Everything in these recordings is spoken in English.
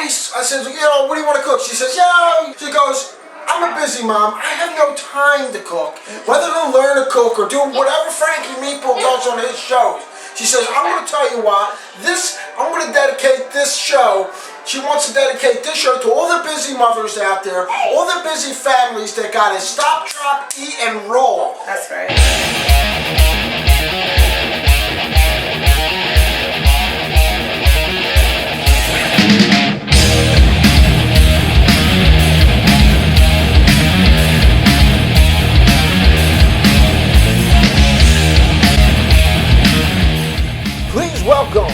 I said, what do you want to cook? She says, she goes, I'm a busy mom. I have no time to cook. Whether to learn to cook or do whatever Frankie Meatball does on his shows. She says, I'm going to tell you what, I'm going to dedicate this show. She wants to dedicate this show to all the busy mothers out there, all the busy families that got to stop, drop, eat, and roll. That's right. Please welcome,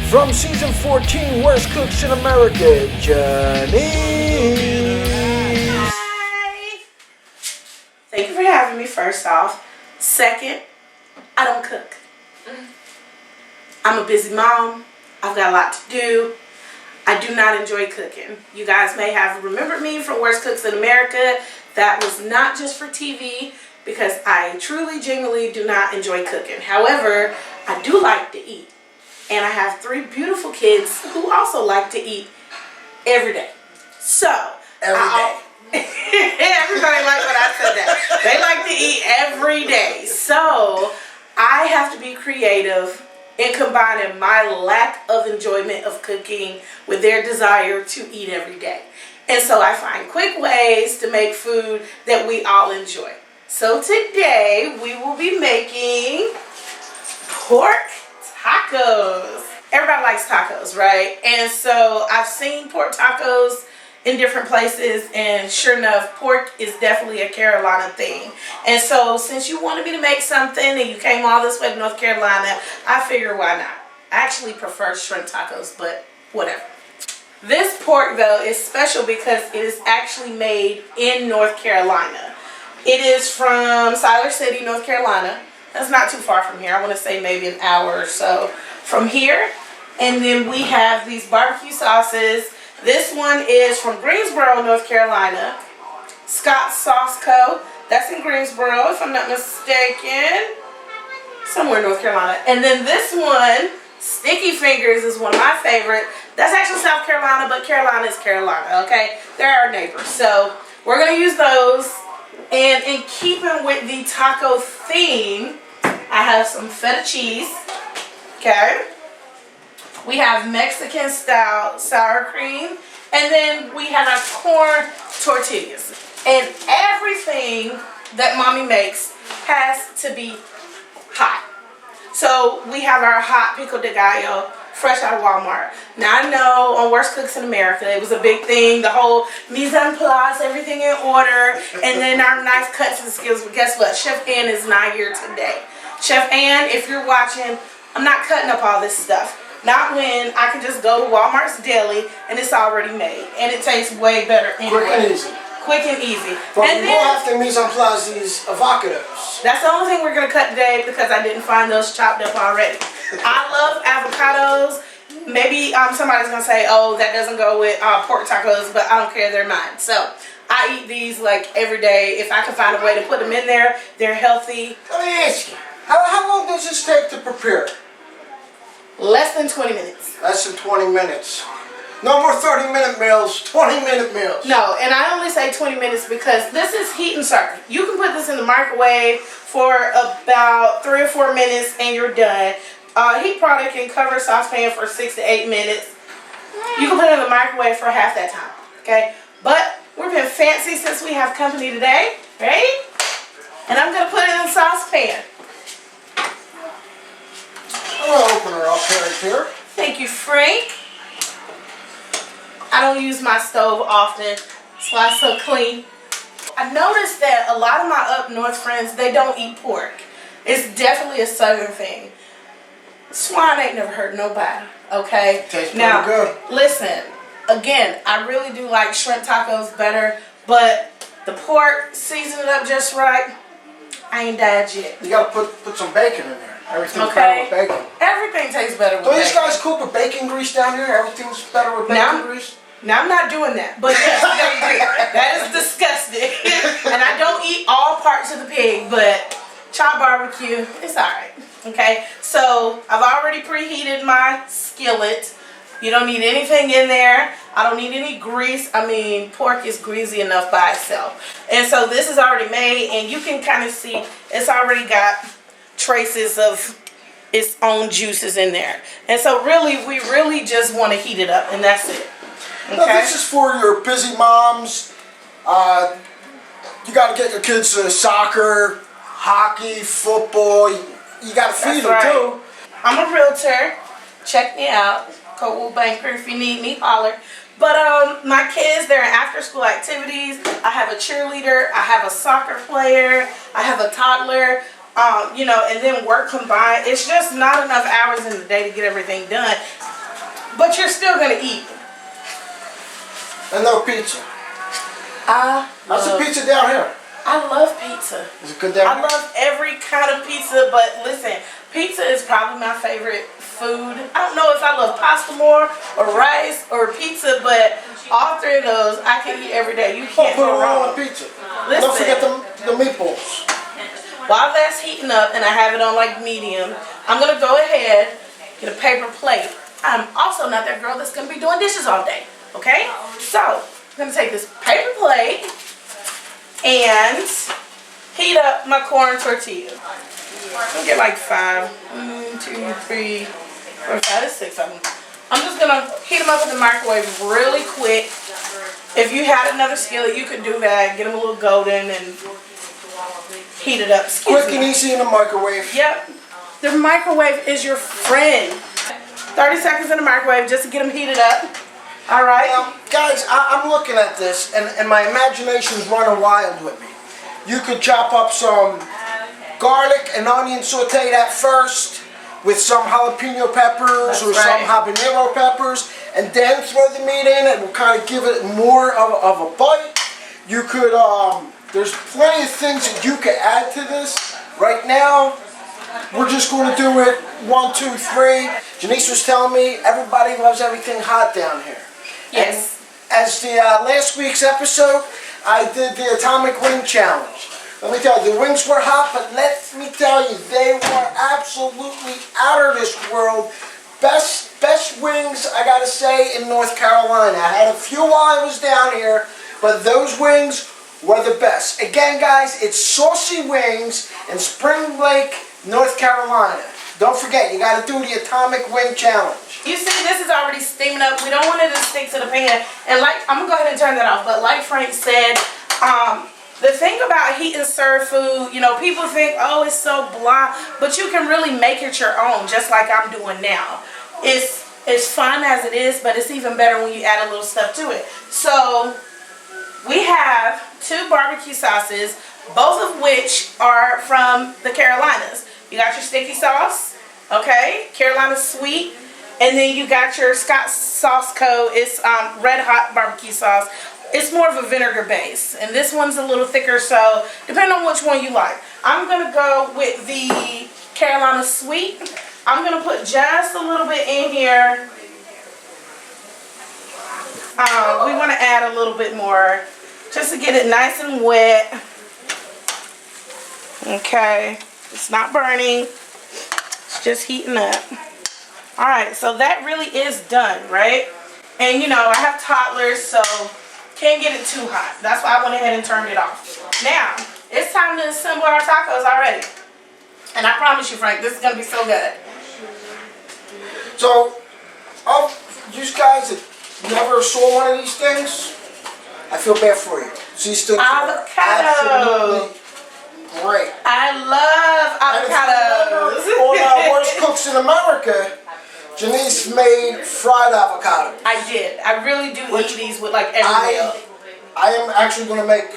from season 14, Worst Cooks in America, Janese. Hi. Thank you for having me, first off. Second, I don't cook. I'm a busy mom. I've got a lot to do. I do not enjoy cooking. You guys may have remembered me from Worst Cooks in America. That was not just for TV, because I truly, genuinely do not enjoy cooking. However, I do like to eat. And I have 3 beautiful kids who also like to eat every day. So, every day. Everybody liked what I said that. They like to eat every day. So, I have to be creative in combining my lack of enjoyment of cooking with their desire to eat every day. And so I find quick ways to make food that we all enjoy. So today we will be making pork tacos. Everybody likes tacos, right? And so I've seen pork tacos in different places, and sure enough, pork is definitely a Carolina thing. And so since you wanted me to make something and you came all this way to North Carolina, I figured why not. I actually prefer shrimp tacos, but whatever. This pork though is special because it is actually made in North Carolina. It is from Siler City, North Carolina. That's not too far from here. I want to say maybe an hour or so from here. And then we have these barbecue sauces. This one is from Greensboro, North Carolina. Scott's Sauce Co. That's in Greensboro, if I'm not mistaken. Somewhere in North Carolina. And then this one, Sticky Fingers, is one of my favorite. That's actually South Carolina, but Carolina is Carolina, okay? They're our neighbors. So we're going to use those. And in keeping with the taco theme, I have some feta cheese, okay? We have Mexican style sour cream, and then we have our corn tortillas. And everything that mommy makes has to be hot. So we have our hot pico de gallo, fresh out of Walmart. Now I know on Worst Cooks in America, it was a big thing, the whole mise en place, everything in order, and then our nice cuts and skills. But guess what? Chef Ann is not here today. Chef Ann, if you're watching, I'm not cutting up all this stuff. Not when I can just go to Walmart's deli and it's already made. And it tastes way better anyway. Quick and easy. Quick and easy. But and we will have to mise en place these avocados. That's the only thing we're going to cut today because I didn't find those chopped up already. I love avocados. Maybe somebody's going to say, oh, that doesn't go with pork tacos, but I don't care. They're mine. So I eat these like every day. If I can find a way to put them in there, they're healthy. Let me ask you, how long does this take to prepare? Less than 20 minutes. Less than 20 minutes. No more 30-minute meals, 20-minute meals. No, and I only say 20 minutes because this is heat and serve. You can put this in the microwave for about 3 or 4 minutes and you're done. Heat product can cover saucepan for 6 to 8 minutes. You can put it in the microwave for half that time, okay? But we're being fancy since we have company today, right? And I'm going to put it in the saucepan. I'm going to open her up right here. Thank you, Frank. I don't use my stove often. That's why it's so clean. I've noticed that a lot of my up north friends, they don't eat pork. It's definitely a southern thing. Swine ain't never hurt nobody, okay? Tastes now, pretty good. Listen, again, I really do like shrimp tacos better, but the pork, season it up just right, I ain't died yet. You got to put some bacon in there. Everything's Okay. better with bacon. Everything tastes better with Don't bacon. these guys cook with bacon grease down here? Everything's better with bacon grease? Now, I'm not doing that, but yes, that is disgusting. And I don't eat all parts of the pig, but chopped barbecue, it's alright. Okay, so I've already preheated my skillet. You don't need anything in there. I don't need any grease. I mean, pork is greasy enough by itself. And so this is already made, and you can kind of see it's already got traces of its own juices in there. And so really, we really just want to heat it up, and that's it. Okay? Now, this is for your busy moms. You got to get your kids to soccer, hockey, football. You got to feed them too. I'm a realtor. Check me out. Coldwood Banker. If you need me, holler. But my kids, they're in after-school activities. I have a cheerleader. I have a soccer player. I have a toddler. You know, and then work combined. It's just not enough hours in the day to get everything done. But you're still gonna eat. And no pizza. How's the pizza down here? I love pizza. Is it good down here? I love every kind of pizza, but listen, pizza is probably my favorite food. I don't know if I love pasta more or rice or pizza, but all three of those I can eat every day. You can't put go it wrong. on pizza. Listen, Don't forget the meatballs. while that's heating up and I have it on like medium, I'm gonna go ahead, get a paper plate. I'm also not that girl that's gonna be doing dishes all day, okay? So, I'm gonna take this paper plate and heat up my corn tortillas. I'll get like 5, 1, 2, 3, 4, 5, there's 6 of them. I'm just gonna heat them up in the microwave really quick. If you had another skillet, you could do that. Get them a little golden and heat it up. Quick and easy in the microwave. Yep. The microwave is your friend. 30 seconds in the microwave just to get them heated up. All right. Now, guys, I'm looking at this, and my imagination's running wild with me. You could chop up some garlic and onion sauteed at first with some jalapeno peppers or some habanero peppers, and then throw the meat in. It will kind of give it more of a bite. You could, there's plenty of things that you could add to this. Right now, we're just going to do it 1, 2, 3. Janese was telling me everybody loves everything hot down here. Yes. And as the last week's episode, I did the Atomic Wing Challenge. Let me tell you, the wings were hot, but let me tell you, they were absolutely out of this world. Best wings, I gotta say, in North Carolina. I had a few while I was down here, but those wings were the best. Again, guys, it's Saucy Wings in Spring Lake, North Carolina. Don't forget, you gotta do the Atomic Wing Challenge. You see, this is already steaming up. We don't want it to stick to the pan. And like, I'm gonna go ahead and turn that off. But like Frank said, the thing about heat and serve food, you know, people think, oh, it's so blah, but you can really make it your own, just like I'm doing now. It's fun as it is, but it's even better when you add a little stuff to it. So we have 2 barbecue sauces, both of which are from the Carolinas. You got your sticky sauce, okay, Carolina sweet, and then you got your Scott Sauce Co. It's red hot barbecue sauce. It's more of a vinegar base, and this one's a little thicker, so depending on which one you like. I'm going to go with the Carolina Sweet. I'm going to put just a little bit in here. We want to add a little bit more just to get it nice and wet. Okay, it's not burning. It's just heating up. Alright, so that really is done, right? And you know, I have toddlers, so can't get it too hot. That's why I went ahead and turned it off. Now, it's time to assemble our tacos already. And I promise you, Frank, this is going to be so good. So, you guys that never saw one of these things, I feel bad for you. These things are absolutely great. I love avocados. One of our worst cooks in America, Janese made fried avocado. I did. I really do eat these with like every meal. I am actually going to make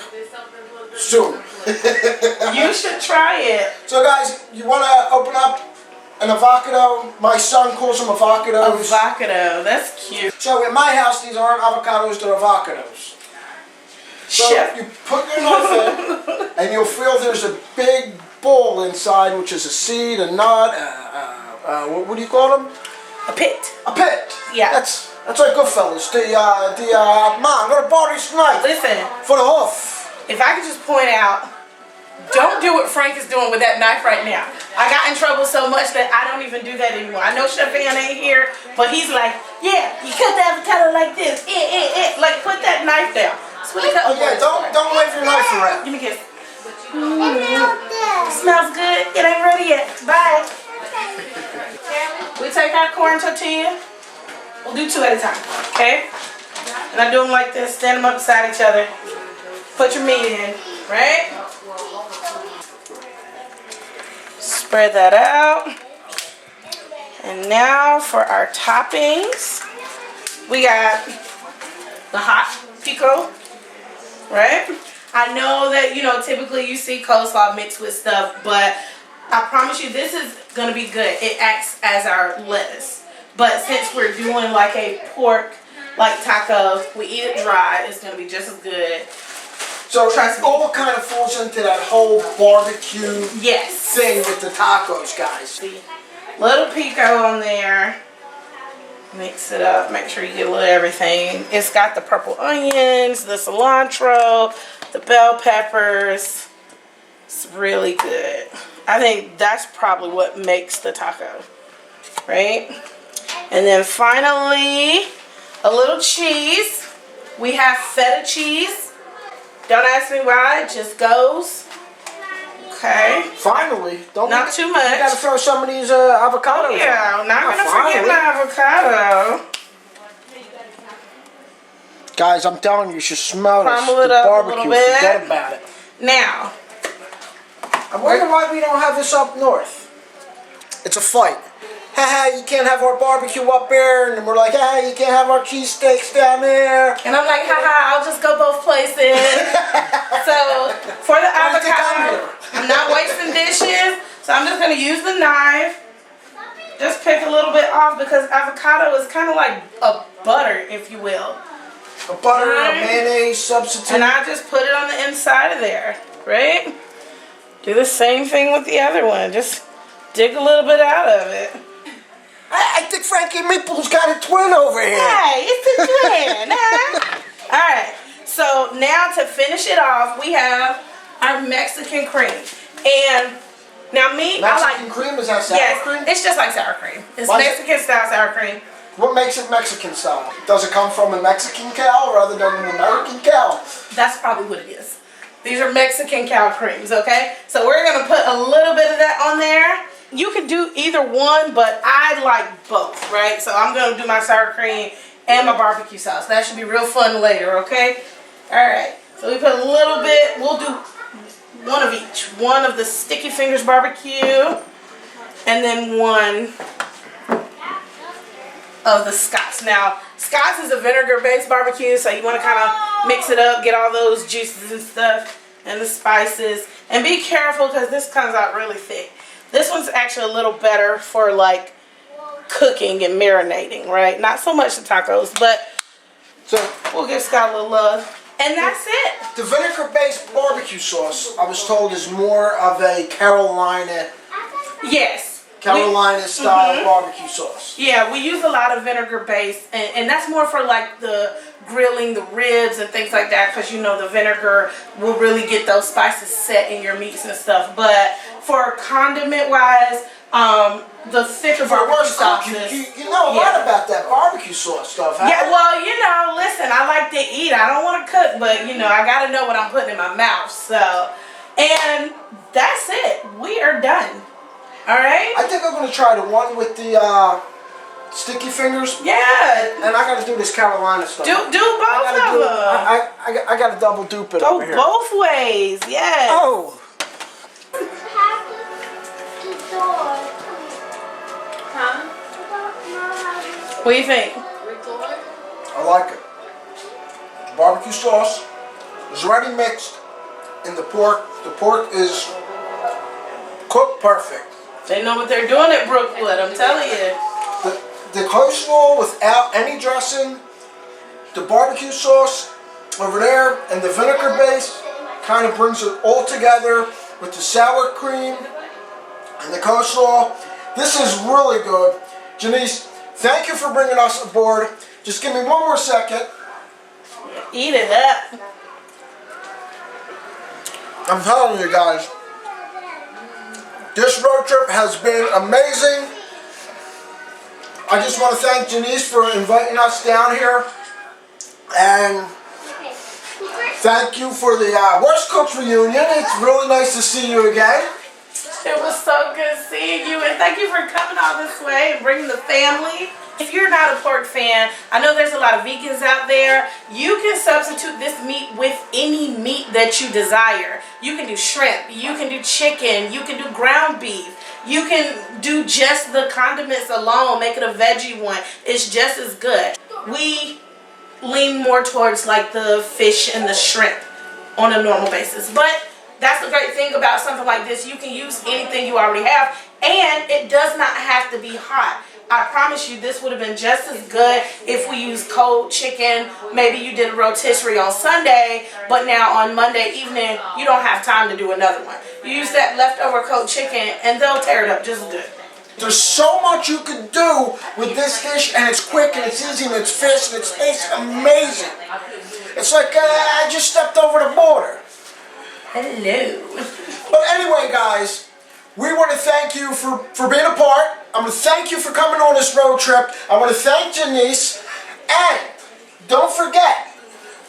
soon. You should try it. So guys, you want to open up an avocado? My son calls them avocados. Avocado, that's cute. So in my house, these aren't avocados, they're avocados. So Chef. you put your knife in, and you'll feel there's a big ball inside, which is a seed, a nut, what do you call them? A pit. A pit. Yeah. That's like Goodfellas. I'm gonna borrow this knife. Listen. For the hoof. If I could just point out, don't do what Frank is doing with that knife right now. I got in trouble so much that I don't even do that anymore. I know Chef Ann ain't here, but he's like, yeah, you cut the avocado like this. knife down. Sweetie, cut. Oh yeah, don't wave your knife around. Give me a kiss. Smells good. It ain't ready yet. Bye. We take our corn tortilla. We'll do 2 at a time. Okay? And I do them like this. Stand them up beside each other. Put your meat in. Right? Spread that out. And now for our toppings. We got the hot pico. Right? I know that, you know, typically you see coleslaw mixed with stuff, but I promise you this is going to be good. It acts as our lettuce. But since we're doing like a pork like taco, we eat it dry, it's going to be just as good. So it all kind of falls into that whole barbecue thing with the tacos, guys. Little pico on there. Mix it up. Make sure you get a little everything. It's got the purple onions, the cilantro, the bell peppers. It's really good. I think that's probably what makes the taco, right? And then finally, a little cheese. We have feta cheese. Don't ask me why, it just goes. Okay. Finally, not too much. You gotta throw some of these avocados. Oh, yeah, not gonna forget my avocado. Guys, I'm telling you should smell this. Crumble it up barbecue. a little bit. Forget about it. Now, I wonder why we don't have this up north. It's a fight. Haha, you can't have our barbecue up here, and we're like, haha, you can't have our cheesesteaks down there. and I'm like, haha, I'll just go both places. So, for the avocado, I'm not wasting dishes, so I'm just going to use the knife. Just pick a little bit off because avocado is kind of like a butter, if you will. A butter, a mayonnaise substitute. And I just put it on the inside of there, right? Do the same thing with the other one. Just dig a little bit out of it. I think Frankie Meatball's got a twin over here. Hey, it's a twin, huh? Alright, so now to finish it off, we have our Mexican cream. And now Mexican cream? Is that sour cream? It's just like sour cream. It's Why Mexican style sour cream. What makes it Mexican style? Does it come from a Mexican cow rather than an American cow? That's probably what it is. These are Mexican cow creams, okay? So we're going to put a little bit of that on there. You can do either one, but I like both, right? So I'm going to do my sour cream and my barbecue sauce. That should be real fun later, okay? Alright, so we put a little bit. We'll do one of each. One of the Sticky Fingers barbecue, and then one of the Scott's. Now, Scott's is a vinegar-based barbecue, so you want to kind of mix it up, get all those juices and stuff, and the spices. And be careful because this comes out really thick. This one's actually a little better for like cooking and marinating, right? Not so much the tacos, but so we'll give Scott a little love. And that's it. The vinegar-based barbecue sauce, I was told, is more of a Carolina style barbecue sauce. Yeah, we use a lot of vinegar base, and that's more for like the grilling the ribs and things like that, because you know the vinegar will really get those spices set in your meats and stuff. But for condiment wise, the thicker barbecue sauces. You know a lot about that barbecue sauce stuff, huh? Yeah, well, you know, listen, I like to eat. I don't want to cook, but you know, I got to know what I'm putting in my mouth. So, and that's it. We are done. All right. I think I'm gonna try the one with the Sticky Fingers. Yeah. And I gotta do this Carolina stuff. Do both of them. I gotta double dupe it over here. Go both ways. Yes. Oh. What do you think? I like it. The barbecue sauce is already mixed in the pork. The pork is cooked perfect. They know what they're doing at Brookwood, I'm telling you. The coleslaw without any dressing, the barbecue sauce over there, and the vinegar base kind of brings it all together with the sour cream and the coleslaw. This is really good. Janese, thank you for bringing us aboard. Just give me one more second. Eat it up. I'm telling you guys, this road trip has been amazing. I just want to thank Janese for inviting us down here. And Thank you for the Worst Cooks reunion. It's really nice to see you again. It was so good seeing you, and thank you for coming all this way and bringing the family. If you're not a pork fan, I know there's a lot of vegans out there. You can substitute this meat with any meat that you desire. You can do shrimp, you can do chicken, you can do ground beef. You can do just the condiments alone, make it a veggie one. It's just as good. We lean more towards like the fish and the shrimp on a normal basis. But that's the great thing about something like this. You can use anything you already have, and it does not have to be hot. I promise you this would have been just as good if we used cold chicken. Maybe you did a rotisserie on Sunday, but now on Monday evening, you don't have time to do another one. You use that leftover cold chicken, and they'll tear it up just as good. There's so much you can do with this dish, and it's quick, and it's easy, and it's fish, and it tastes amazing. It's like I just stepped over the border. Hello. But anyway, guys, we want to thank you for being a part. I'm going to thank you for coming on this road trip. I want to thank Janese. And don't forget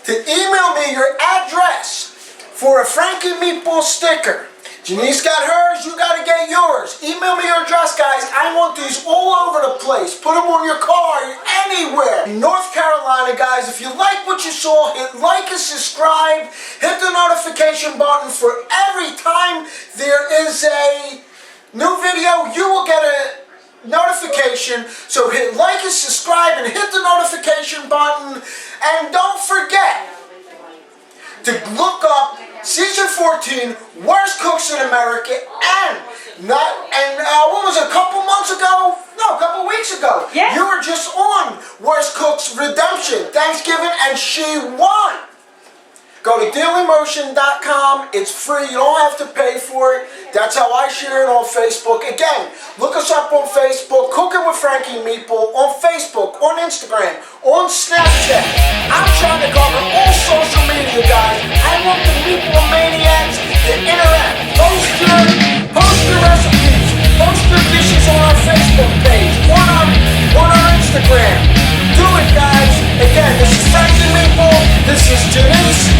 to email me your address for a Frankie Meatball sticker. Janese got hers, you got to get yours. Email me your address, guys. I want these all over the place. Put them on your car, anywhere. In North Carolina, guys, if you like what you saw, hit like and subscribe. Hit the notification button for every time there is a new video, you will get a notification. So hit like and subscribe and hit the notification button. And don't forget to look up Season 14, Worst Cooks in America, and what was it, a couple months ago? No, a couple weeks ago. Yeah. You were just on Worst Cooks Redemption, Thanksgiving, and she won. Go to dailymotion.com. It's free. You don't have to pay for it. That's how I share it on Facebook. Again, look us up on Facebook, Cooking with Frankie Meatball, on Facebook, on Instagram, on Snapchat. I'm trying to cover all social media, guys. I want the Meatball Maniacs to interact. Post your recipes. Post your dishes on our Facebook page, on our Instagram. Do it, guys. Again, this is Frankie Meatball. This is Janese.